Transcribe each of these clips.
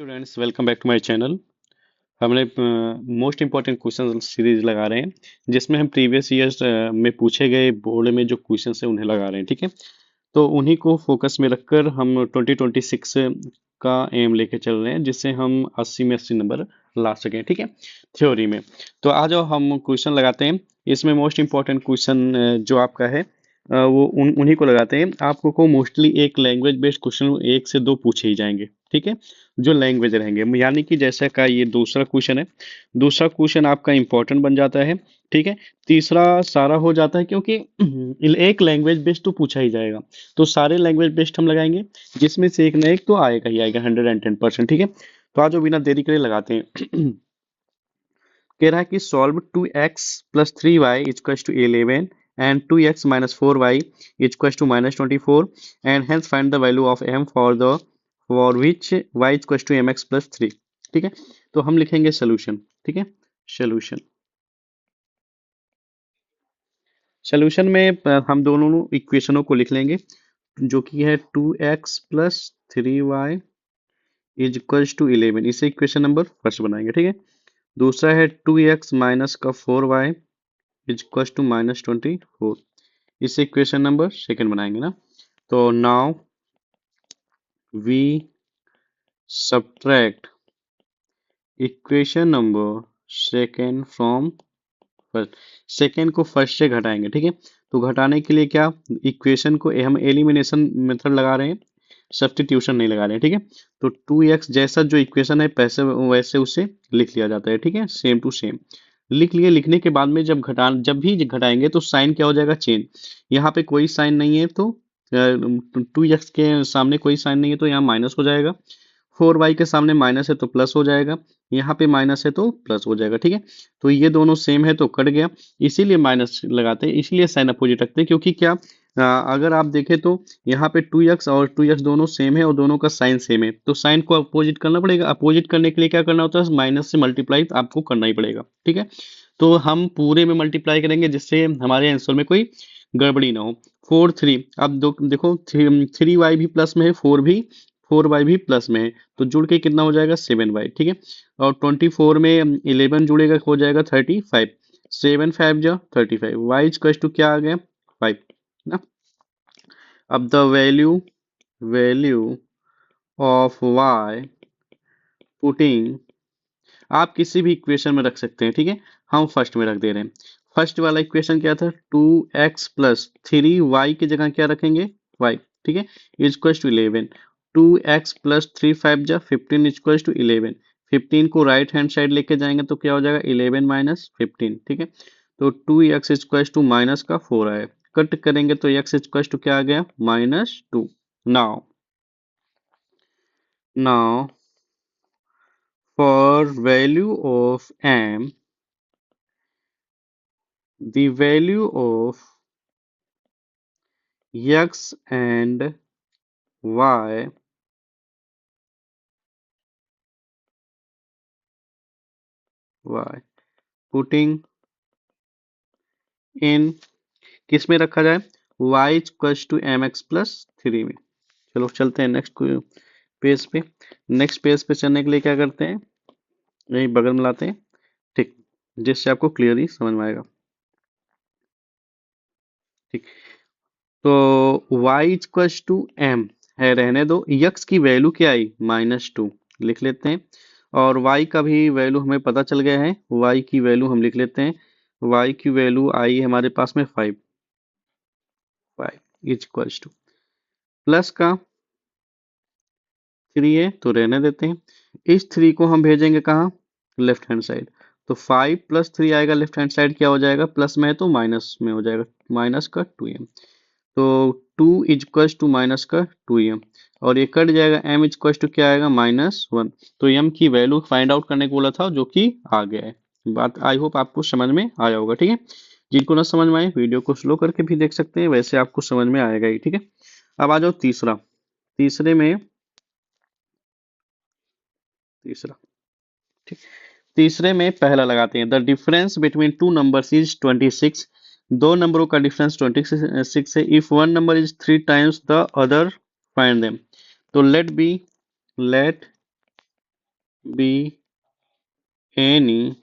Students, welcome back to my channel. हमने most important question series लगा रहे हैं जिसमें हम प्रीवियस ईयर्स में पूछे गए बोर्ड में जो क्वेश्चन है उन्हें लगा रहे हैं। ठीक है, तो उन्हीं को फोकस में रखकर हम 2026 का एम लेके चल रहे हैं जिससे हम 80 में 80 नंबर ला सकें। ठीक है, थ्योरी में। तो आ जाओ हम क्वेश्चन लगाते हैं। इसमें मोस्ट इंपॉर्टेंट क्वेश्चन जो आपका है वो उन्हीं को लगाते हैं। आपको को मोस्टली एक लैंग्वेज बेस्ड क्वेश्चन एक से दो पूछे ही जाएंगे। ठीक है, जो लैंग्वेज रहेंगे, यानी कि जैसा का ये दूसरा क्वेश्चन है, दूसरा क्वेश्चन आपका इंपॉर्टेंट बन जाता है। ठीक है, तीसरा सारा हो जाता है क्योंकि एक लैंग्वेज बेस्ड तो पूछा ही जाएगा, तो सारे लैंग्वेज बेस्ड हम लगाएंगे जिसमें से एक ना एक तो आएगा ही आएगा 110%। ठीक है, तो आज बिना देरी करे लगाते हैं। कह रहा है कि solve 2x+3y equals to 11 and 2x-4y equals to -24 and hence find the value of m for which y equals to mx+3। ठीक है, तो हम लिखेंगे सोल्यूशन। ठीक है, सोल्यूशन सोल्यूशन में हम दोनों इक्वेशनों को लिख लेंगे जो कि है 2x+3y इज इक्वल्स टू 11। इसे इक्वेशन नंबर फर्स्ट बनाएंगे। ठीक है, दूसरा है 2x-4y इज इक्वल्स टू -24। इसे इक्वेशन नंबर सेकंड बनाएंगे ना। तो now we subtract equation number second from first. Second को फर्स्ट से घटाएंगे। ठीक है, तो घटाने के लिए क्या, इक्वेशन को हम एलिमिनेशन मेथड लगा रहे हैं, सब्स्टिट्यूशन नहीं लगा रहे हैं। ठीक है, तो 2x जैसा जो इक्वेशन है पैसे वैसे उसे लिख लिया जाता है। ठीक है, सेम टू सेम लिख लिए। लिखने के बाद में जब भी घटाएंगे तो साइन क्या हो जाएगा, चेंज। यहाँ पे कोई साइन नहीं है तो 2x के सामने कोई साइन नहीं है तो यहाँ माइनस हो जाएगा। 4y के सामने माइनस है तो प्लस हो जाएगा, यहाँ पे माइनस है तो प्लस हो जाएगा। ठीक है, तो ये दोनों सेम है तो कट गया, इसीलिए माइनस लगाते हैं, इसीलिए साइन अपोजिट रखते हैं। क्योंकि क्या, अगर आप देखें तो यहाँ पे 2x और 2x दोनों सेम है और दोनों का साइन सेम है, तो साइन को अपोजिट करना पड़ेगा। अपोजिट करने के लिए क्या करना होता है, माइनस से मल्टीप्लाई आपको करना ही पड़ेगा। ठीक है, तो हम पूरे में मल्टीप्लाई करेंगे जिससे हमारे आंसर में कोई गड़बड़ी ना हो। 4 3, अब देखो 3y भी प्लस में है, 4y भी प्लस में है, तो जुड़ के कितना हो जाएगा 7y। ठीक है, और 24 में 11 जुड़ेगा हो जाएगा 35। 7 5 जा 35, y इक्वल टू क्या आ गया 5 ना। अब the value of y putting, आप किसी भी इक्वेशन में रख सकते हैं। ठीक है, हम फर्स्ट में रख दे रहे हैं। फर्स्ट वाला इक्वेशन क्या था, 2x+3y की जगह क्या रखेंगे y। ठीक है, इक्वल टू 11। 2x+3 5 जा 15 इक्वल टू 11। 15 को राइट हैंड साइड लेके जाएंगे तो क्या हो जाएगा 11 माइनस 15। ठीक है, तो 2x इक्वल टू माइनस का 4 आया, कट करेंगे तो x इक्वल टू क्या आ गया -2। Now for value of m, the value of x and y putting in किस में रखा जाए, y इक्वल्स टू mx+3 में। चलो चलते हैं नेक्स्ट पेज पे। नेक्स्ट पेज पे चलने के लिए क्या करते हैं, यही बगल में लाते हैं। ठीक, जिससे आपको क्लियरली समझ में आएगा। ठीक, तो y इक्वल्स टू m है, रहने दो। x की वैल्यू क्या आई -2 लिख लेते हैं, और y का भी वैल्यू हमें पता चल गया है, y की वैल्यू हम लिख लेते हैं। y की वैल्यू आई है हमारे पास में 5 इक्वल्स टू प्लस का 3 है तो रहने देते हैं। इस 3 को हम भेजेंगे कहाँ, लेफ्ट हैंड साइड। तो 5 + 3 आएगा लेफ्ट हैंड साइड, क्या हो जाएगा प्लस में है तो माइनस में हो जाएगा, माइनस का 2m। तो 2 इक्वल्स टू माइनस का 2m, और ये कट जाएगा, m इक्वल्स टू क्या आएगा -1। तो m की वैल्यू फाइंड आउट करने को बोला था जो कि आ गया है। बात आई होप आपको समझ में आया होगा। ठीक है, जिनको ना समझ में आए वीडियो को स्लो करके भी देख सकते हैं, वैसे आपको समझ में आएगा ही। ठीक है, अब आ जाओ तीसरा। तीसरे में पहला लगाते हैं, the difference between two numbers is 26। दो नंबरों का डिफरेंस 26 है। If one number is 3 times the other find them. तो late be any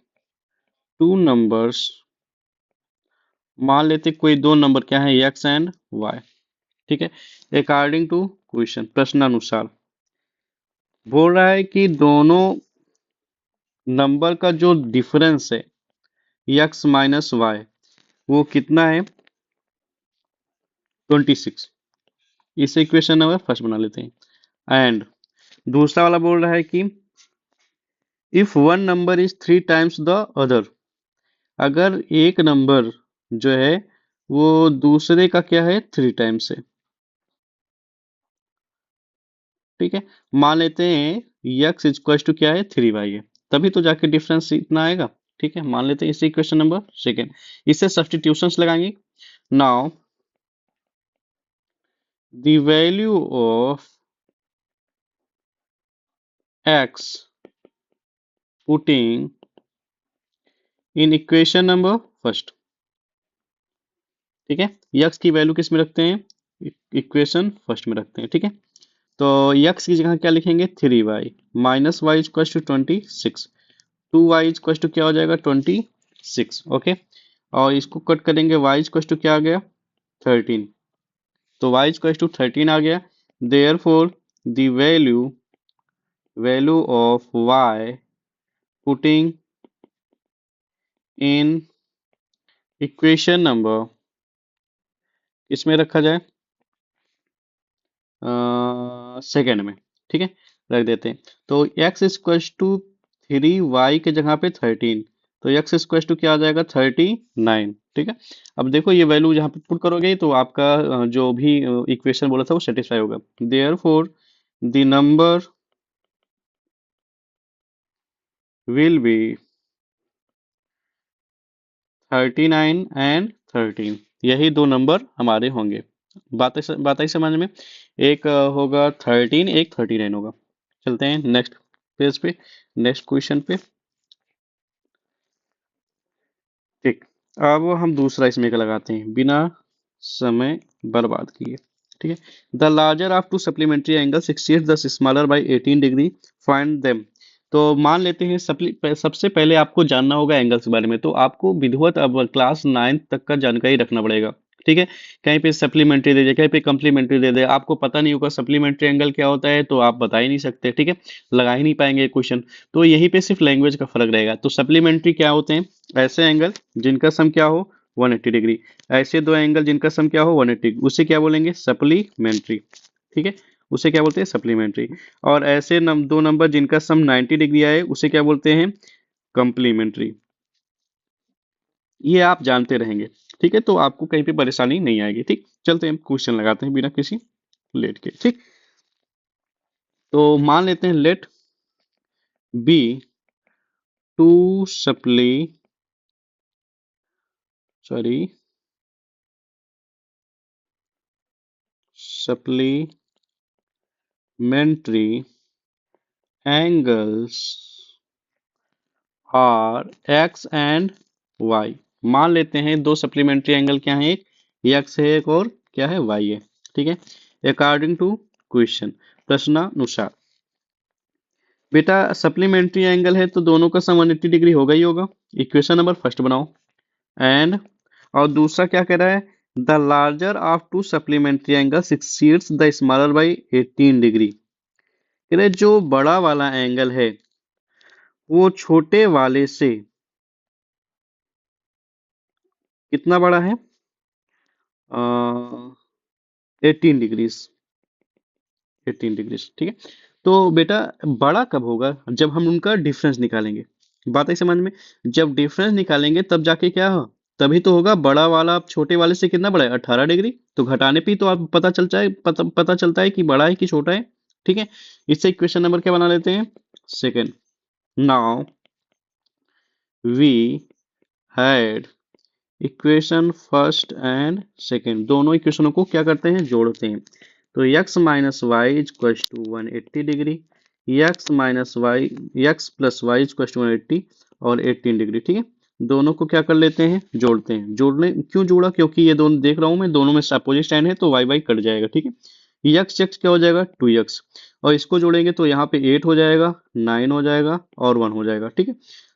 two numbers, मान लेते कोई दो नंबर क्या है x एंड y, ठीक है, अकॉर्डिंग टू क्वेश्चन, प्रश्नानुसार बोल रहा है कि दोनों नंबर का जो डिफरेंस है x माइनस वाई वो कितना है 26। इसे इक्वेशन नंबर फर्स्ट बना लेते हैं। एंड दूसरा वाला बोल रहा है कि if one number is three times the other, अगर एक नंबर जो है वो दूसरे का क्या है थ्री टाइम्स है, ठीक है, मान लेते हैं यक्स इक्वल टू क्या है थ्री वाई है, तभी तो जाके डिफरेंस इतना आएगा, ठीक है, मान लेते हैं इसे इक्वेशन नंबर सेकेंड। इसे सब्स्टिट्यूशंस लगाएंगे। Now the value of x putting in equation number first, ठीक है, यक्स की वैल्यू किस में रखते हैं इक्वेशन फर्स्ट में रखते हैं, ठीक है, तो यक्स की जगह क्या लिखेंगे three Y minus Y equal to 26, two Y equal to क्या हो जाएगा 26, ओके, और इसको कट करेंगे वाई इक्वल टू क्या आ गया 13, तो वाई इक्वल टू 13 आ गया, therefore the value of Y putting in equation number इसमें रखा जाए सेकेंड में, ठीक है, रख देते हैं, तो x equal to three Y के जगह पे 13, तो x इक्वल टू क्या आ जाएगा 39, ठीक है, अब देखो ये वैल्यू जहाँ पे पुट करोगे तो आपका जो भी इक्वेशन बोला था वो सेटिस्फाई होगा, therefore the number will be 39 and 13, यही दो नंबर हमारे होंगे, बात आई समझ में, एक होगा 13, एक 39 होगा। चलते हैं नेक्स्ट पेज पे, नेक्स्ट क्वेश्चन पे, ठीक, अब हम दूसरा इसमें का लगाते हैं बिना समय बर्बाद किए, ठीक है, the larger of to supplementary angle exceed the smaller by 18 degree, find them, तो मान लेते हैं सबसे पहले आपको जानना होगा एंगल्स के बारे में, तो आपको विधिवत अब क्लास 9 तक का जानकारी रखना पड़ेगा, ठीक है, कहीं पे सप्लीमेंट्री दे दे कहीं पे कम्प्लीमेंट्री दे दे, आपको पता नहीं होगा सप्लीमेंट्री एंगल क्या होता है तो आप बता ही नहीं सकते, ठीक है, लगा ही नहीं पाएंगे क्वेश्चन, तो यहीं पे सिर्फ लैंग्वेज का फर्क रहेगा, तो सप्लीमेंट्री क्या होते हैं ऐसे एंगल जिनका सम क्या हो 180 डिग्री, ऐसे दो एंगल जिनका सम क्या हो 180, उसे क्या बोलेंगे सप्लीमेंट्री, ठीक है, उसे क्या बोलते हैं सप्लीमेंट्री, और ऐसे दो नंबर जिनका सम 90 डिग्री आए उसे क्या बोलते हैं कम्प्लीमेंट्री, ये आप जानते रहेंगे, ठीक है, तो आपको कहीं पे परेशानी नहीं आएगी, ठीक, चलते हैं क्वेश्चन लगाते हैं बिना किसी लेट के, ठीक, तो मान लेते हैं let be two supple sorry supplementary angles are x and y, मान लेते हैं दो सप्लीमेंट्री एंगल क्या है, एक x है एक और क्या है y है, ठीक है, अकॉर्डिंग टू क्वेश्चन, प्रश्नानुसार, बेटा सप्लीमेंट्री एंगल है तो दोनों का सम 180 डिग्री होगा ही होगा, इक्वेशन नंबर फर्स्ट बनाओ, एंड और दूसरा क्या कह रहा है the larger of to supplementary angle exceeds the smaller by 18 degree, कह रहे जो बड़ा वाला एंगल है वो छोटे वाले से कितना बड़ा है 18 डिग्रीज, 18 डिग्रीज, ठीक है, तो बेटा बड़ा कब होगा जब हम उनका डिफरेंस निकालेंगे, बात है समझ में, जब डिफरेंस निकालेंगे तब जाके क्या हो तभी तो होगा बड़ा वाला अब छोटे वाले से कितना बड़ा है 18 डिग्री, तो घटाने पे ही तो आप पता चलता है कि बड़ा है कि छोटा है, ठीक है, इससे इक्वेशन नंबर क्या बना लेते हैं second. Now we had equation first and second, दोनों इक्वेशनों को क्या करते हैं जोड़ते हैं, तो x minus Y equal to 180 degree, x minus Y X plus Y equal to 180 और 18 डिग्री, ठीक है, दोनों को क्या कर लेते हैं जोड़ते हैं, जोड़ने क्यों जोड़ा क्योंकि ये दोनों देख रहा हूं मैं दोनों में अपोजिट साइन है तो वाई वाई कट जाएगा, ठीक है, यक्स यक्स क्या हो जाएगा 2x, और इसको जोड़ेंगे तो यहाँ पे 8 हो जाएगा, 9 हो जाएगा और 1 हो जाएगा। ठीक है,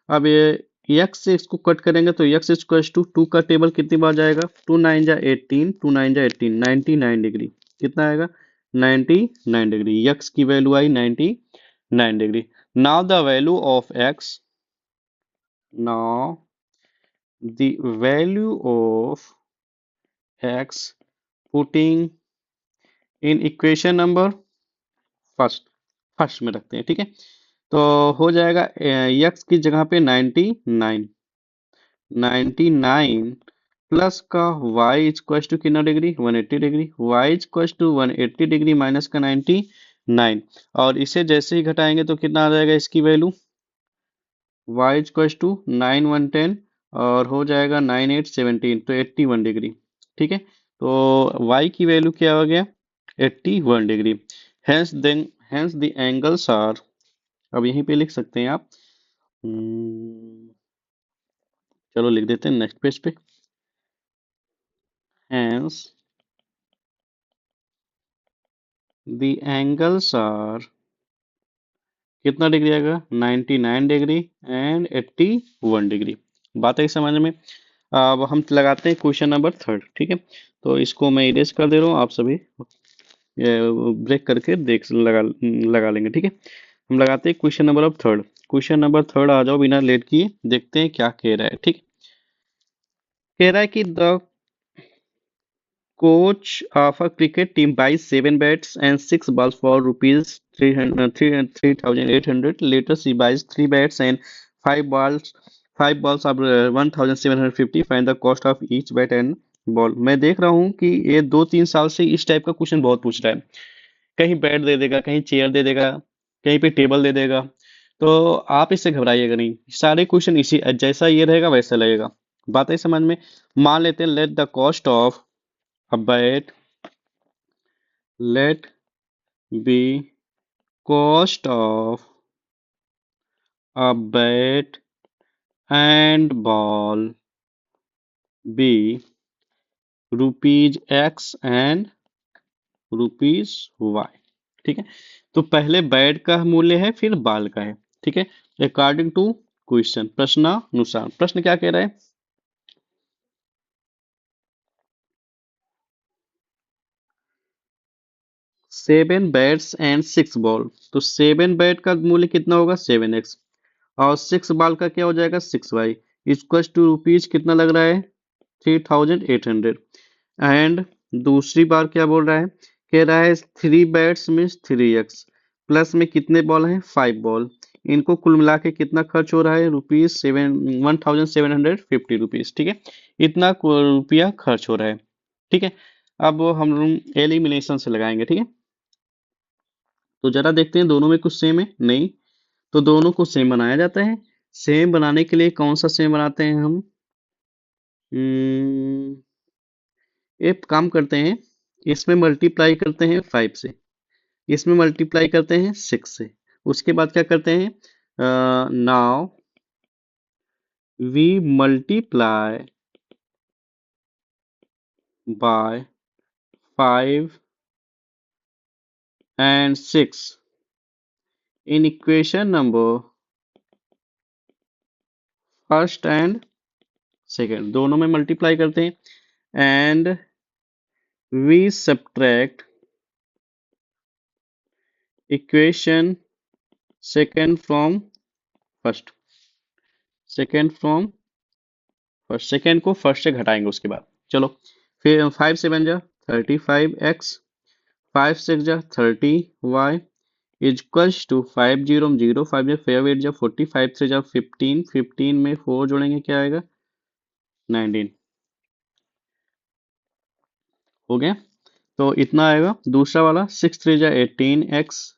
अब ये यक्स से इसको कट करेंगे तो यक्स इक्वल टू 2 का टेबल कितनी बार जाएगा, 2 9 जा 18, 2 9 जा 18, 99 डिग्री। कितना आएगा 99 डिग्री। यक्स की value I 99 degree. Now the value of x, now the value of x putting in equation number first, first में रखते हैं। ठीक है, तो हो जाएगा यक्स की जगह पे 99, 99 प्लस का y इक्वल टू कितना degree 180 degree, y equal to 180 degree minus का 99, और इसे जैसे ही घटाएंगे तो कितना आ जाएगा इसकी वैल्यू, y इक्वल टू 9 110 और हो जाएगा 9 8 17, तो 81 डिग्री। ठीक है, तो y की वैल्यू क्या हो गया 81 degree. Hence the angles are, अब यहीं पे लिख सकते हैं आप। चलो लिख देते हैं नेक्स्ट पेज पे। हेंस द एंगल्स आर, कितना डिग्री आएगा 99 डिग्री एंड 81 डिग्री। बात है समझ में। अब हम लगाते हैं क्वेश्चन नंबर थर्ड। ठीक है, तो इसको मैं इरेज कर दे रहा हूँ, आप सभी ब्रेक करके देख लगा लेंगे। ठीक है, हम लगाते हैं question number of third. Question number third आ जाओ बिना लेट किए, देखते हैं क्या कह रहा है। ठीक, कह रहा है कि the coach of a cricket team buys 7 bats and 6 balls for rupees 3,800. Later, she buys 3 bats and 5 balls. 5 balls are 1,750. Find the cost of each bat and ball. मैं देख रहा हूँ कि ये 2-3 साल से इस टाइप का क्वेश्चन बहुत पूछ रहा है। कहीं बैट दे देगा, कहीं चेयर दे देगा, कहीं पे टेबल दे देगा। तो आप इससे घबराइएगा नहीं, सारे क्वेश्चन इसी जैसा ये रहेगा वैसा लगेगा। बात है समझ में। मान लेते हैं let the cost of a bat, let be cost of a bat and ball be rupees x and rupees y। ठीक है, तो पहले बैट का मूल्य है फिर बाल का है। ठीक है, अकॉर्डिंग टू क्वेश्चन, प्रश्नानुसार। प्रश्न क्या कह रहा है, 7 बैट्स एंड 6 बॉल। तो 7 बैट का मूल्य कितना होगा 7x, और 6 बाल का क्या हो जाएगा 6y, इक्वल टू रुपीज कितना लग रहा है 3,800। एंड दूसरी बार क्या बोल रहा है, कह रहा है 3 बैट्स में 3x प्लस में कितने बॉल हैं 5 बॉल, इनको कुल मिला के कितना खर्च हो रहा है रुपीज 1,750 रुपीज। ठीक है, इतना रुपया खर्च हो रहा है। ठीक है, अब हम लोग एलिमिनेशन से लगाएंगे। ठीक है, तो जरा देखते हैं दोनों में कुछ सेम है नहीं, तो दोनों को सेम बनाया जाता है। सेम बनाने के लिए कौन सा सेम बनाते हैं हम, एक काम करते हैं, इसमें मल्टीप्लाई करते हैं 5 से, इसमें मल्टीप्लाई करते हैं 6 से। उसके बाद क्या करते हैं, now we multiply by 5 and 6 in equation number first and second, दोनों में मल्टीप्लाई करते हैं। And we subtract equation second from first, second from first, second को फर्स्ट से घटाएंगे उसके बाद। चलो फिर 5 7 जा 35x, 5 6 जा 30y इक्वल्स टू 5 0 0 5 जा 5 8 जा 40, 5 3 जा 15, 15 में 4 जोड़ेंगे क्या आएगा 19। हो गया, तो इतना आएगा। दूसरा वाला 6 3 जा 18x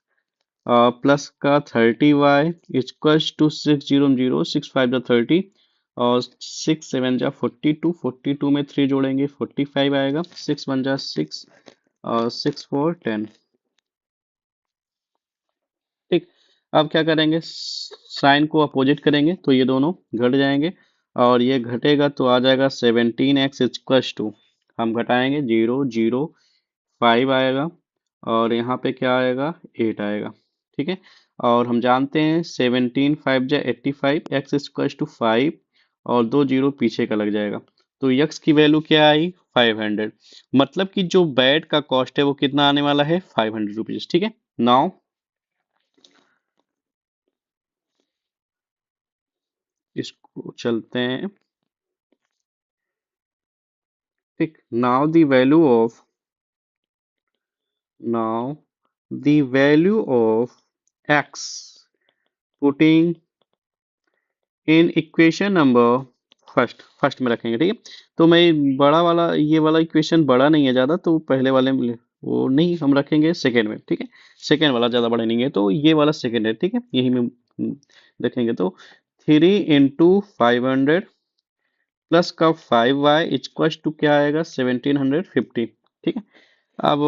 प्लस का 30y इक्वल्स टू 6 0 0 6 5 जा 30 और 6 7 जा 42, 42 में 3 जोड़ेंगे 45 आएगा। 6 1 जा 6 और 6 4 10। ठीक, अब क्या करेंगे, साइन को अपोजिट करेंगे तो ये दोनों घट जाएंगे, और ये घटेगा तो आ जाएगा 17x इक्वल्स टू, हम घटाएंगे 0 0 5 आएगा, और यहाँ पे क्या आएगा, 8 आएगा। ठीक है, और हम जानते हैं 17 5 जा 85, एक्स स्क्वायर टू 5 और 2 जीरो पीछे का लग जाएगा। तो यक्स की वैल्यू क्या आई, 500। मतलब कि जो बैट का कॉस्ट है वो कितना आने वाला है, 500 रुपीज। ठीक है, नाउ इसको चलते हैं। ठीक, now the value of x putting in equation number first, first में रखेंगे। ठीक है, तो मैं बड़ा वाला, ये वाला इक्वेशन बड़ा नहीं है ज्यादा, तो पहले वाले में वो नहीं, हम रखेंगे सेकेंड में। ठीक है, सेकेंड वाला ज्यादा बड़ा नहीं है, तो ये वाला सेकेंड है। ठीक है, यही में देखेंगे। तो 3 × 500 प्लस का 5y इक्वल टू क्या आएगा, 1750। ठीक है, अब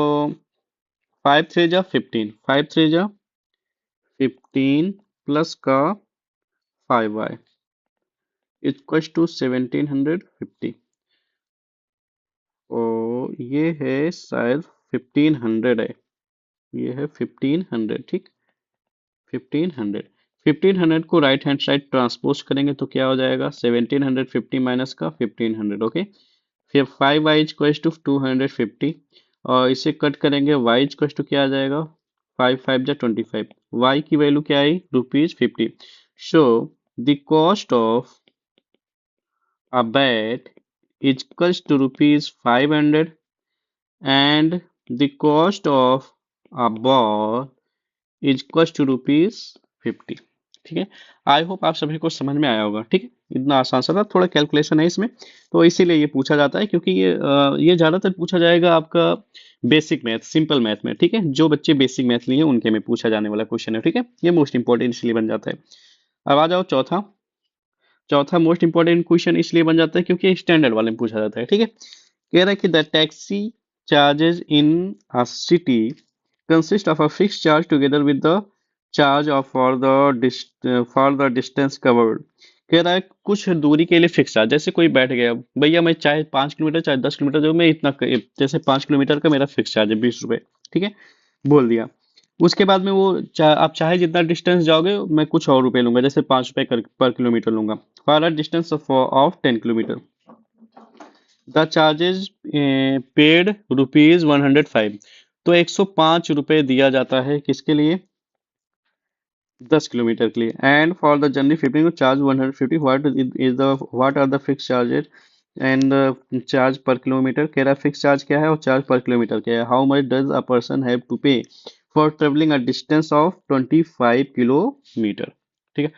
5 3 जा 15, 5 3 जा 15 प्लस का 5y इक्वल टू 1750। और ये है शायद 1500 है, ये है 1500। ठीक, 1500, 1500 को राइट हैंड साइड ट्रांसपोज करेंगे तो क्या हो जाएगा, 1750 माइनस का 1500। ओके, फिर 5y इक्वल टू 250 और इसे कट करेंगे, y इक्वल टू क्या आ जाएगा, 5 5 जा 25, y की वैल्यू क्या आई, ₹50। So the cost of a bat is equals to ₹500 and the cost of a ball is equals to ₹50। ठीक है, आई होप आप सभी को समझ में आया होगा। ठीक है, इतना आसान सा था, थोड़ा कैलकुलेशन है इसमें, तो इसीलिए ये पूछा जाता है, क्योंकि ये ज्यादातर पूछा जाएगा आपका बेसिक मैथ, सिंपल मैथ में। ठीक है, जो बच्चे बेसिक मैथ लिए उनके में पूछा जाने वाला क्वेश्चन है। ठीक है, ये मोस्ट इंपॉर्टेंट इसलिए बन जाता है। अब आ जाओ चौथा। चौथा मोस्ट इंपॉर्टेंट क्वेश्चन इसलिए बन जाता है क्योंकि स्टैंडर्ड वाले में पूछा जाता है। ठीक है, कह रहा है कि the taxi charges in a city consist of a fix charge together with the charge of for the distance covered. कह रहा है कुछ दूरी के लिए फिक्स चार्ज, जैसे कोई बैठ गया, भैया मैं चाहे 5 किलोमीटर चाहे 10 किलोमीटर जो मैं इतना, जैसे 5 किलोमीटर का मेरा फिक्स चार्ज है 20 रुपए। ठीक है, बोल दिया। उसके बाद में वो आप चाहे जितना डिस्टेंस जाओगे मैं कुछ और रुपए लूंगा, जैसे 5 रुपए पर किलोमीटर लूंगा, for a distance of 10 kilometre the charges paid ₹105। तो 105 दिया जाता है किसके लिए, 10 किलोमीटर के लिए। And for the journey 15 charge 150। What are the fix charges and charge per kilometre. कह रहा है फिक्स चार्ज क्या है और चार्ज पर किलोमीटर क्या है। How much does a person have to pay for travelling a distance of 25 kilometre. ठीक है,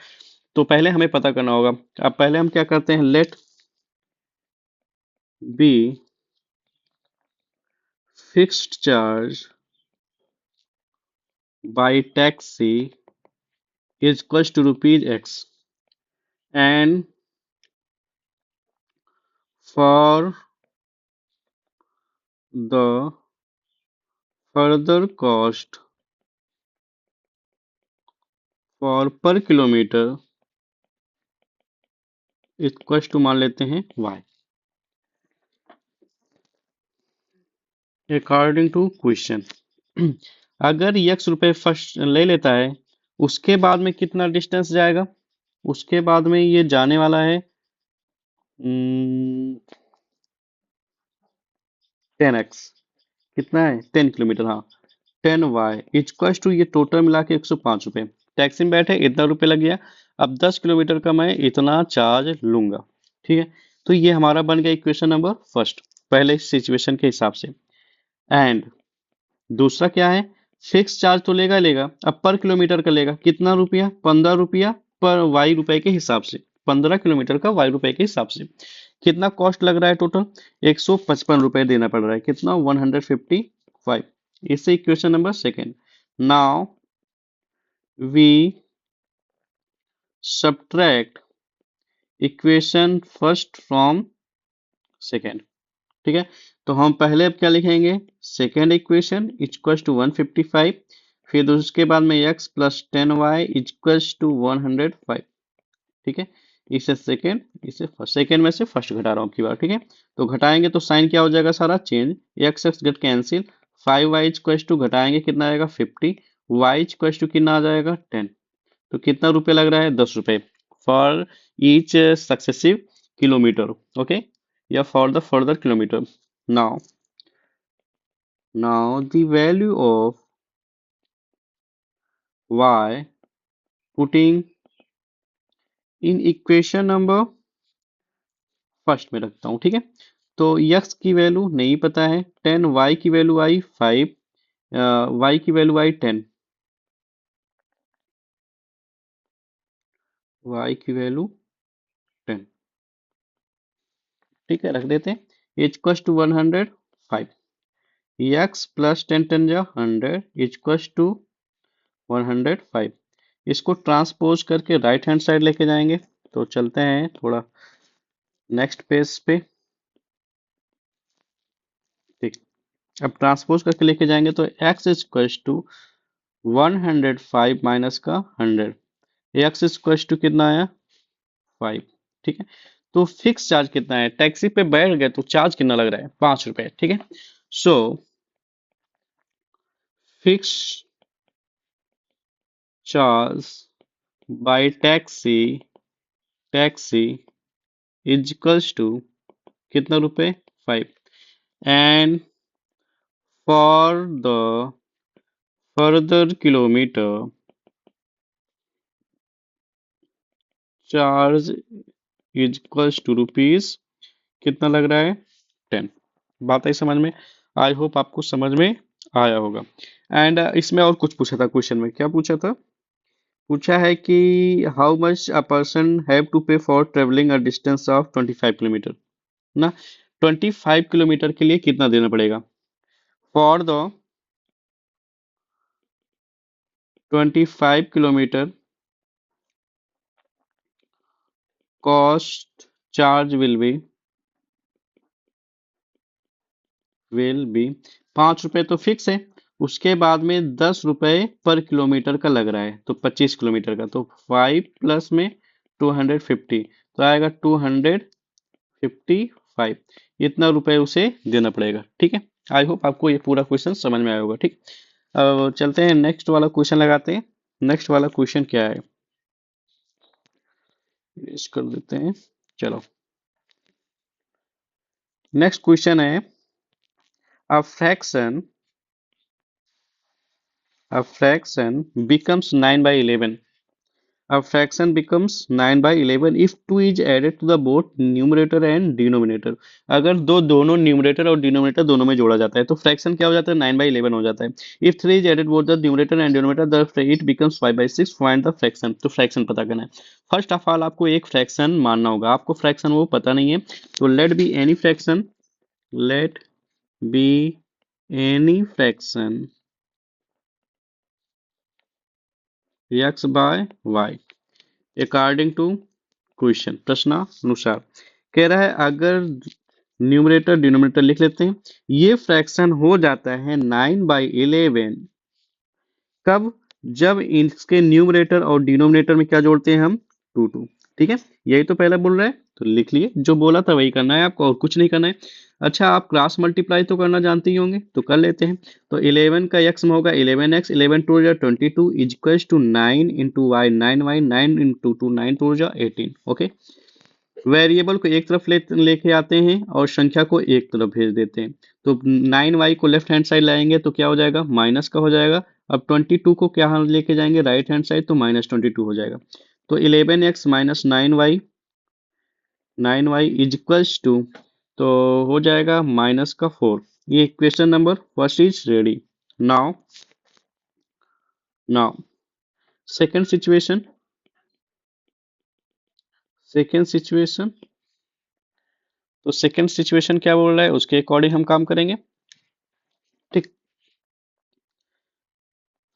तो पहले हमें पता करना होगा। अब पहले हम क्या करते हैं, let be fixed charge by taxi is equal to ₹x and for the further cost for per kilometre equal to मान लेते हैं y। अकॉर्डिंग टू क्वेश्चन, अगर x रुपए फर्स्ट ले लेता है, उसके बाद में कितना डिस्टेंस जाएगा, उसके बाद में ये जाने वाला है 10x। कितना है, 10 किलोमीटर, हाँ। 10y इक्वल टू, ये टोटल मिला के ₹105। टैक्सी में बैठे इतना रुपए लग गया, अब 10 किलोमीटर का मैं इतना चार्ज लूंगा। ठीक है, तो ये हमारा बन गया इक्वेशन नंबर फर्स्ट, पहले सिचुएशन के हिसाब से। एंड दूसरा क्या है, फिक्स चार्ज तो लेगा लेगा, अब पर किलोमीटर का लेगा कितना रुपया, 15 रुपया पर वाई रुपए के हिसाब से, 15 किलोमीटर का वाई रुपए के हिसाब से कितना कॉस्ट लग रहा है, टोटल ₹155 देना पड़ रहा है, कितना, 155। इससे equation number second. Now we subtract equation first from second. ठीक है, तो हम पहले अब क्या लिखेंगे, सेकेंड इक्वेशन इक्वल टू 155, फिर उसके बाद में x plus 10y equal to 105। ठीक है, इसे सेकेंड, इसे फर्स्ट, सेकेंड में से फर्स्ट घटा रहा हूँ की बार। ठीक है, तो घटाएंगे तो साइन क्या हो जाएगा, सारा change, X X get cancel, 5y equal to घटाएंगे कितना आएगा 50, y इक्वल टू कितना आ जाएगा 10। तो कितना रुपए लग रहा है 10 रुपए for each successive kilometre, okay, या for the further kilometre. Now the value of y putting in equation number first में रखता हूं, ठीक है। तो x की वैल्यू नहीं पता है 10, y की वैल्यू आई 5, y की वैल्यू आई 10, y की वैल्यू 10, ठीक है, रख देते हैं इक्वल टू 105, x प्लस 10 10 जा 100 इक्वल टू 105। इसको ट्रांसपोज करके राइट हैंड साइड लेके जाएंगे। तो चलते हैं थोड़ा नेक्स्ट पेज पे, ठीक। अब ट्रांसपोज करके लेके जाएंगे तो x इक्वल टू 105 माइनस का 100, x इक्वल टू कितना आया 5, ठीक है। तो फिक्स चार्ज कितना है, टैक्सी पे बैठ गए तो चार्ज कितना लग रहा है 5 रुपए, ठीक है। So fix charge by taxi is equals to कितना रुपए 5, and for the further kilometre charge is equals to rupees कितना लग रहा है 10। बात आई समझ में? आई होप आपको समझ में आया होगा। एंड इसमें और कुछ पूछा था, क्वेश्चन में क्या पूछा था, पूछा है कि how much a person have to pay for travelling a distance of 25 kilometre ना, 25 किलोमीटर के लिए कितना देना पड़ेगा। For the 25 kilometre cost charge will be 5 रुपए तो फिक्स है, उसके बाद में 10 रुपए पर किलोमीटर का लग रहा है, तो 25 किलोमीटर का, तो 5 प्लस में 250, तो आएगा 255, इतना रुपए उसे देना पड़ेगा, ठीक है। आई होप आपको ये पूरा क्वेश्चन समझ में आया होगा, ठीक। अब चलते हैं नेक्स्ट वाला क्वेश्चन लगाते हैं। नेक्स्ट वाला क्वेश्चन क्या है, इस कर देते हैं, चलो। नेक्स्ट क्वेश्चन है a fraction becomes 9 by 11. A fraction becomes 9 by 11 if 2 is added to the both numerator and denominator. अगर दोनों न्यूमरेटर और डिनोमिनेटर दोनों में जोड़ा जाता है तो फ्रैक्शन क्या हो जाता है 9 by 11 हो जाता है। If 3 is added both the numerator and denominator the it becomes 5 by 6. Find the fraction. तो फ्रैक्शन पता करना है। फर्स्ट ऑफ ऑल आपको एक फ्रैक्शन मानना होगा, आपको फ्रैक्शन वो पता नहीं है, तो let be any fraction, let be any fraction x by y according to question, प्रश्नानुसार। कह रहा है अगर न्यूमरेटर डिनोमिनेटर लिख लेते हैं, ये फ्रैक्शन हो जाता है 9/11 कब, जब इसके न्यूमरेटर और डिनोमिनेटर में क्या जोड़ते हैं हम 2 ठीक है, यही तो पहले बोल रहा है, तो लिख लिए, जो बोला था वही करना है आपको और कुछ नहीं करना है। अच्छा आप क्रॉस मल्टीप्लाई तो करना जानते ही होंगे, तो कर लेते हैं। तो 11 का x में होगा 11x, 11 टू जा 22 is equal to 9 into Y 9y, 9 into 2 9 two जा 18, ओके। वेरिएबल को एक तरफ लेके आते हैं और संख्या को एक तरफ भेज देते हैं। तो 9y को लेफ्ट हैंड साइड लाएंगे तो क्या हो जाएगा माइनस का हो जाएगा। अब 22 को क्या हम लेके जाएंगे राइट हैंड साइड, तो -22 हो जाएगा। तो 11x minus 9y is equals to, तो हो जाएगा -4। ये question number first is ready. Now now second situation, second situation तो सेकेंड सिचुएशन क्या बोल रहा है उसके अकॉर्डिंग हम काम करेंगे, ठीक।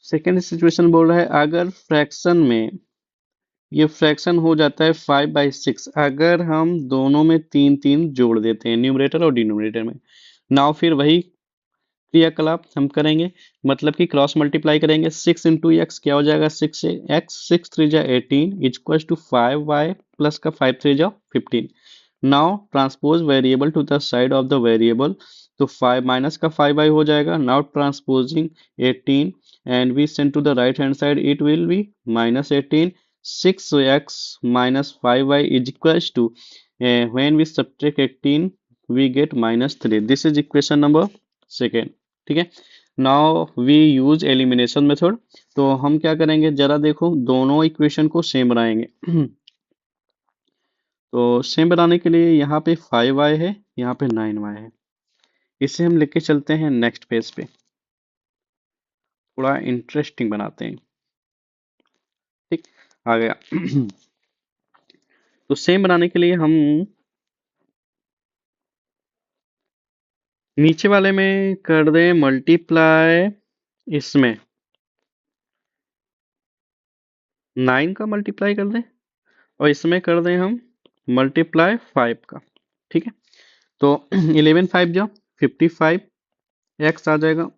सेकेंड सिचुएशन बोल रहा है अगर फ्रैक्शन में ये फ्रैक्शन हो जाता है 5/6 अगर हम दोनों में 3 जोड़ देते हैं न्यूमरेटर और डिनोमिनेटर में। नाउ फिर वही क्रियाकलाप हम करेंगे, मतलब कि क्रॉस मल्टीप्लाई करेंगे। 6 इंटू एक्स क्या हो जाएगा 6 से एक्स, 6 3 जा 18 इक्वल टू 5y प्लस का 5 3 जा 15। Now transpose variable to the side of the variable, तो 5 माइनस का 5y हो जाएगा. Now transposing 18 and we send to the right hand side, it will be minus 18. 6x minus 5y is equals to, when we subtract 18 we get minus 3. This is equation number second. ठीक है. Now we use elimination method. तो हम क्या करेंगे, जरा देखो, दोनों equation को सेम बनाएंगे. तो सेम बनाने के लिए यहाँ पे 5y है, यहाँ पे 9y है. इसे हम लेके चलते हैं नेक्स्ट पेज पे, थोड़ा इंटरेस्टिंग बनाते हैं. ठीक, आ गया. तो सेम बनाने के लिए हम नीचे वाले में कर दें मल्टीप्लाई, इसमें 9 का मल्टीप्लाई कर दें, और इसमें कर दें हम मल्टीप्लाई 5 का. ठीक है. तो 11 5 जा 55 x आ जाएगा.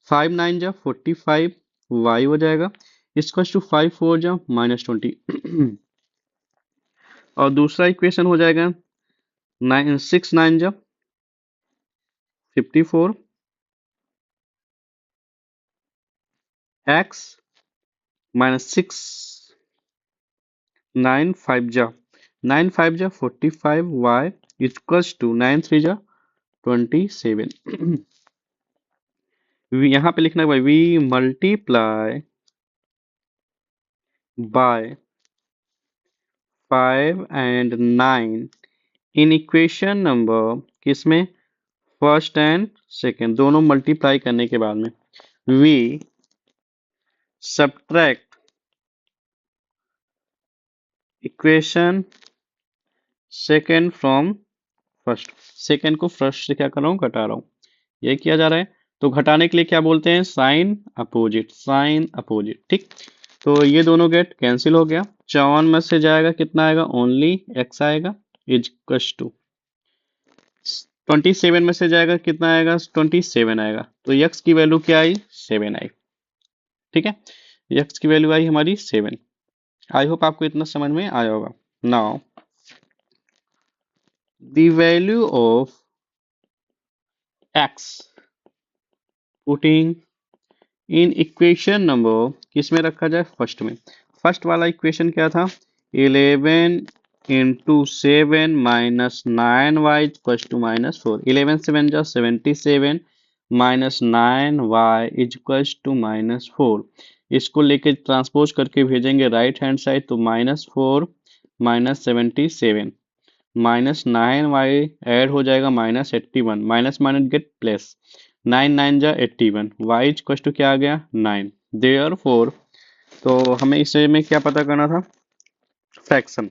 5 9 जा 45 y हो जाएगा. इसको 5 4 जा -20. और दूसरा इक्वेशन हो जाएगा 6 9 जा 54 x -6 9 5 जा 9 5 जा 45 y इक्वल्स टू 9 3 जा 27. यहाँ पे लिखना है we multiply by 5 and 9 in equation number, किसमें, फर्स्ट एंड सेकेंड, दोनों मल्टीप्लाई करने के बाद में we subtract equation second from first. Second को फर्स्ट से क्या कर रहा हूँ, घटा रहा हूँ. ये किया जा रहा है. तो घटाने के लिए क्या बोलते हैं, साइन अपोजिट. Sign opposite. ठीक. तो ये दोनों गेट कैंसिल हो गया. 54 में से जाएगा कितना आएगा, ओनली x आएगा इज टू. 27 में से जाएगा कितना आएगा, 27 आएगा. तो x की वैल्यू क्या आई, 7 आई. ठीक है. x की वैल्यू आई हमारी 7. आई होप आपको इतना समझ में आया होगा. Now the value of x putting in equation number, किसमें रखा जाए, फर्स्ट में. फर्स्ट वाला इक्वेशन क्या था, 11 into 7 minus 9y equals to -4. 11 7 जा 77 माइनस 9y इक्वल्स टू -4. इसको लेके ट्रांसपोज करके भेजेंगे राइट हैंड साइड, तो -4 -77 -9y ऐड हो जाएगा -81. Minus minus gate plus. 9 9 जा 81. y इक्वल टू क्या आ गया, 9. देयरफॉर, तो हमें इसे में क्या पता करना था, fraction.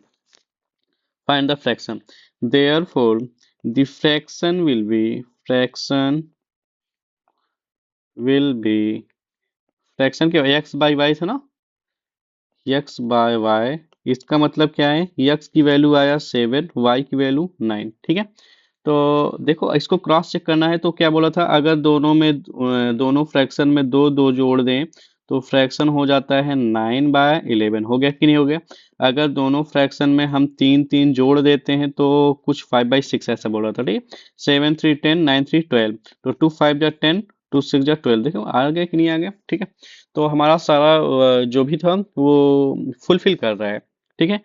Find the fraction. Therefore the fraction क्या, x बाई y था ना, x बाय y. इसका मतलब क्या है, x की वैल्यू आया 7, y की वैल्यू 9. ठीक है. तो देखो, इसको क्रॉस चेक करना है. तो क्या बोला था, अगर दोनों फ्रैक्शन में दो दो जोड़ दें तो फ्रैक्शन हो जाता है 9/11. हो गया कि नहीं हो गया. अगर दोनों फ्रैक्शन में हम 3 3 जोड़ देते हैं तो कुछ 5/6 ऐसा बोल रहा था. ठीक है. 7 3 10 9 3 12. तो 2 5 जा 10, 2 6 जा 12. देखो आ गया कि नहीं आ गया. ठीक है. तो हमारा सारा जो भी था वो फुलफिल कर रहा है. ठीक है.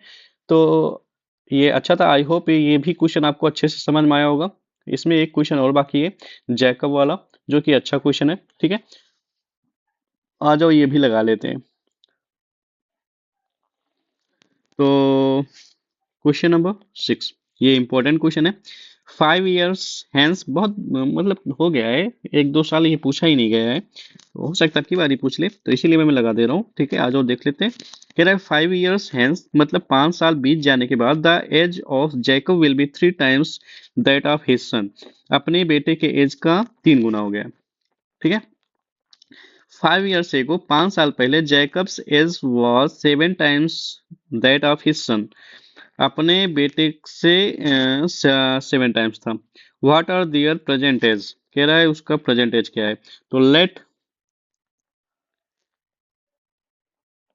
तो ये अच्छा था. आई होप ये भी क्वेश्चन आपको अच्छे से समझ में आया होगा. इसमें एक क्वेश्चन और बाकी है, जैकब वाला, जो कि अच्छा क्वेश्चन है. ठीक है. आ जाओ, ये भी लगा लेते हैं. तो क्वेश्चन नंबर 6, ये इंपॉर्टेंट क्वेश्चन है. 5 years हैंस, बहुत मतलब हो गया है, 1 2 साल ये पूछा ही नहीं गया है. हो सकता है की बारी पूछ ले, तो इसीलिए मैं लगा दे रहा हूँ. ठीक है. आ जाओ देख लेते हैं. कह रहा है 5 years हैंस, मतलब 5 साल बीत जाने के बाद, the age of Jacob will be 3 times that of his son. अपने बेटे के एज का 3 गुना हो गया. ठीक है. 5 years ago, 5 साल पहले, Jacob's age was 7 times that of his son. अपने बेटे से 7 टाइम्स था. What are their present age, कह रहा है उसका प्रेजेंट एज क्या है. तो let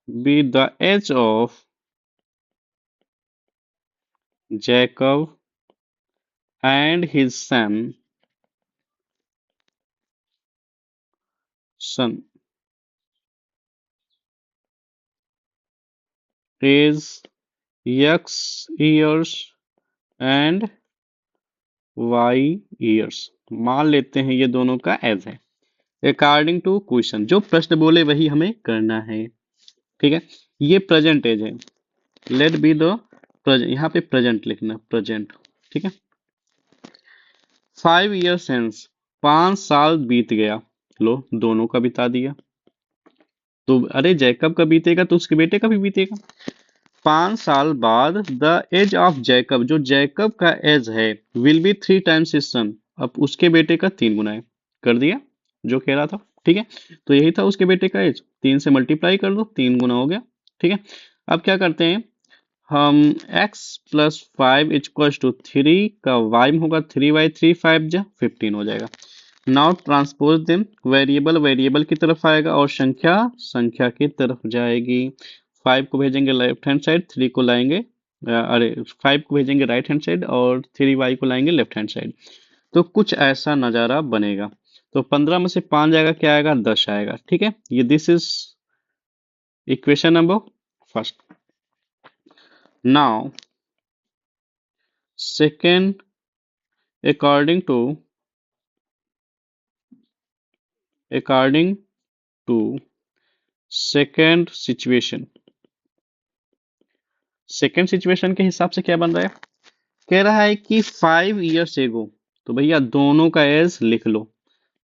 be the age of Jacob and his son son is x years and y years। मान लेते हैं ये दोनों का एज है अकॉर्डिंग टू क्वेश्चन, जो प्रश्न बोले वही हमें करना है। ठीक है, ये प्रेजेंट एज है। लेट बी द प्रेजेंट, यहाँ पे प्रेजेंट लिखना, प्रेजेंट। ठीक है, 5 years since, 5 साल बीत गया। लो, दोनों का बिता दिया। तो अरे जैकब का बीतेगा तो उसके बेटे का भी बीतेगा। 5 साल बाद द एज ऑफ जैकब, जो जैकब का एज है, विल बी 3 times हिज सन। अब उसके बेटे का 3 गुना है। कर दिया जो कह रहा था। ठीक है, तो यही था उसके बेटे का एज। 3 से मल्टीप्लाई कर दो, 3 गुना हो गया। ठीक है, अब क्या करते हैं हम, x + 5 = 3 का y में होगा 3y, 3 5 जा 15 हो जाएगा। Now transpose them, variable variable की तरफ आएगा और संख्या संख्या की तरफ जाएगी। 5 को भेजेंगे लेफ्ट हैंड साइड, 3 को लाएंगे 5 को भेजेंगे राइट हैंड साइड और 3y को लाएंगे लेफ्ट हैंड साइड। तो कुछ ऐसा नजारा बनेगा। तो 15 में से 5 जाएगा, क्या आएगा, 10 आएगा। ठीक है, ये this is equation number first. Now second, according to second situation, second situation के हिसाब से क्या बन रहा है, कह रहा है कि 5 years एगो, तो भैया दोनों का एज लिख लो।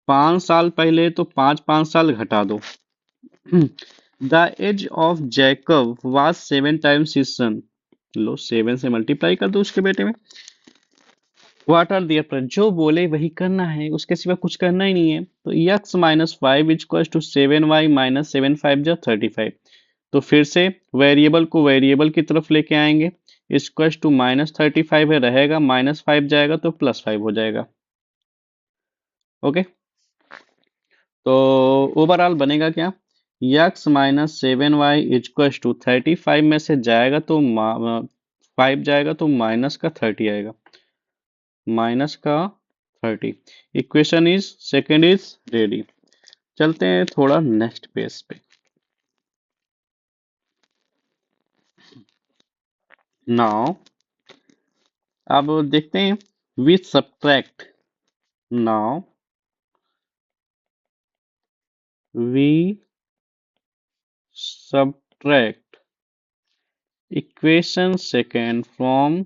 5 साल पहले तो 5 5 साल घटा दो। The age of Jacob was 7 times his son. लो, 7 से मल्टीप्लाई कर दो उसके बेटे में। व्हाट आर दियर पर, जो बोले वही करना है, उसके सिवा कुछ करना ही नहीं है। तो x - 5 = 7y - 7 5 = 35। तो फिर से वेरिएबल को वेरिएबल की तरफ लेके आएंगे। इक्वल टू -35 है, रहेगा, -5 जाएगा तो +5 हो जाएगा। ओके, तो ओवरऑल बनेगा क्या, x - 7y = 35 में से जाएगा तो 5 जाएगा तो -30 आएगा, -30। Equation is second is ready. चलते हैं थोड़ा नेक्स्ट पेज पे। नाउ अब देखते हैं we subtract. Now we subtract equation second from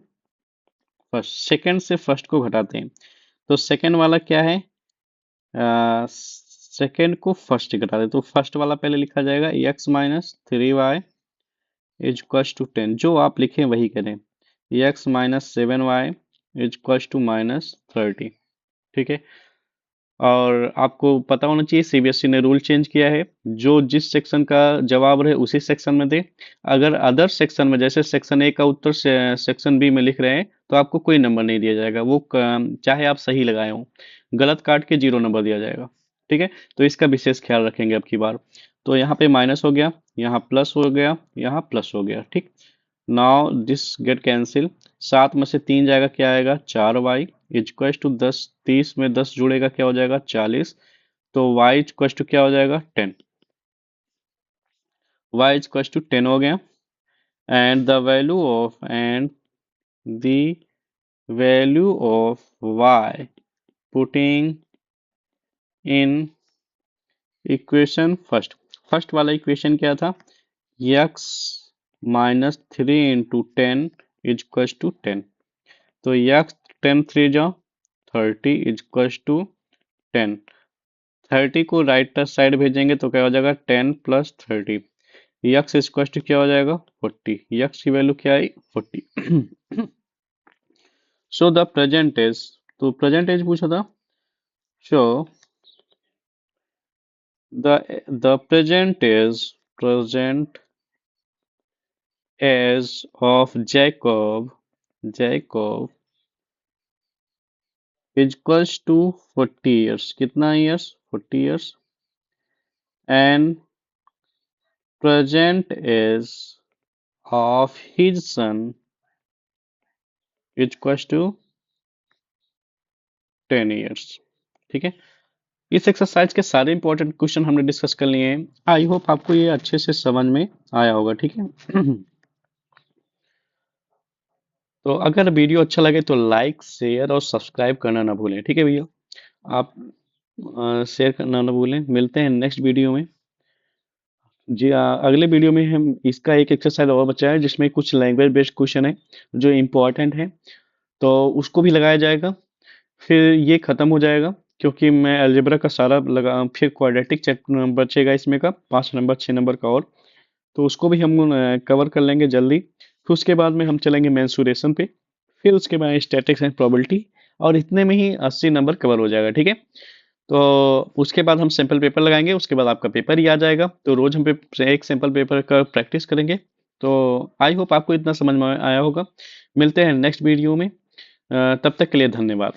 first. Second से फर्स्ट को घटाते हैं। तो सेकेंड वाला क्या है, सेकेंड को फर्स्ट से घटा दे तो फर्स्ट वाला पहले लिखा जाएगा x - 3y = 10। जो आप लिखें वही करें, x - 7y = -30। ठीक है, और आपको पता होना चाहिए सीबीएसई ने रूल चेंज किया है, जो जिस सेक्शन का जवाब रहे उसी सेक्शन में दे। अगर अदर सेक्शन में, जैसे सेक्शन ए का उत्तर सेक्शन बी में लिख रहे हैं, तो आपको कोई नंबर नहीं दिया जाएगा। वो चाहे आप सही लगाए हो, गलत काट के 0 नंबर दिया जाएगा। ठीक है, तो इसका विशेष ख्याल रखेंगे अब की बार। तो यहाँ पे माइनस हो गया, यहाँ प्लस हो गया, यहाँ प्लस हो गया। ठीक, नाउ दिस गेट कैंसिल। 7 में से 3 जाएगा, क्या आएगा, 4y = 10। 30 में 10 जुड़ेगा, क्या हो जाएगा, 40। तो y = क्या हो जाएगा, 10। y = 10 हो गया। And the value of y putting in equation first. First वाला इक्वेशन क्या था, x - 3 × 10 = 10। तो x 10 3 जा 30 = 10। 30 को राइट साइड भेजेंगे तो क्या हो जाएगा, 10 + 30। यक्स इक्वल टू क्या हो जाएगा, 40। यक्स की वैल्यू क्या आई, 40। सो द प्रेजेंट एज, तो प्रेजेंट एज पूछा था। So the present age of Jacob equals to 40 years। कितना years, 40 years। And present age of his son equals to 10 years। ठीक है, इस एक्सरसाइज के सारे इंपॉर्टेंट क्वेश्चन हमने डिस्कस कर लिए हैं। आई होप आपको ये अच्छे से समझ में आया होगा, ठीक है। तो अगर वीडियो अच्छा लगे तो लाइक शेयर और सब्सक्राइब करना ना भूलें, ठीक है भैया। आप शेयर करना ना भूलें। मिलते हैं नेक्स्ट वीडियो में। जी अगले वीडियो में हम इसका एक एक्सरसाइज और बचा है जिसमें कुछ लैंग्वेज बेस्ड क्वेश्चन है जो इम्पोर्टेंट है, तो उसको भी लगाया जाएगा। फिर ये खत्म हो जाएगा क्योंकि मैं अलजेब्रा का सारा लगा, फिर क्वाड्रेटिक चैप्टर बचेगा इसमें का 5 नंबर 6 नंबर का, और तो उसको भी हम कवर कर लेंगे जल्दी। फिर उसके बाद में हम चलेंगे मेंसुरेशन पे, फिर उसके बाद स्टैटिक्स एंड प्रोबेबिलिटी, और इतने में ही 80 नंबर कवर हो जाएगा, ठीक है। तो उसके बाद हम सैंपल पेपर लगाएंगे, उसके बाद आपका पेपर ही आ जाएगा। तो रोज हम एक सैंपल पेपर का प्रैक्टिस करेंगे। तो आई होप आपको इतना समझ में आया होगा। मिलते हैं नेक्स्ट वीडियो में। तब तक के लिए धन्यवाद।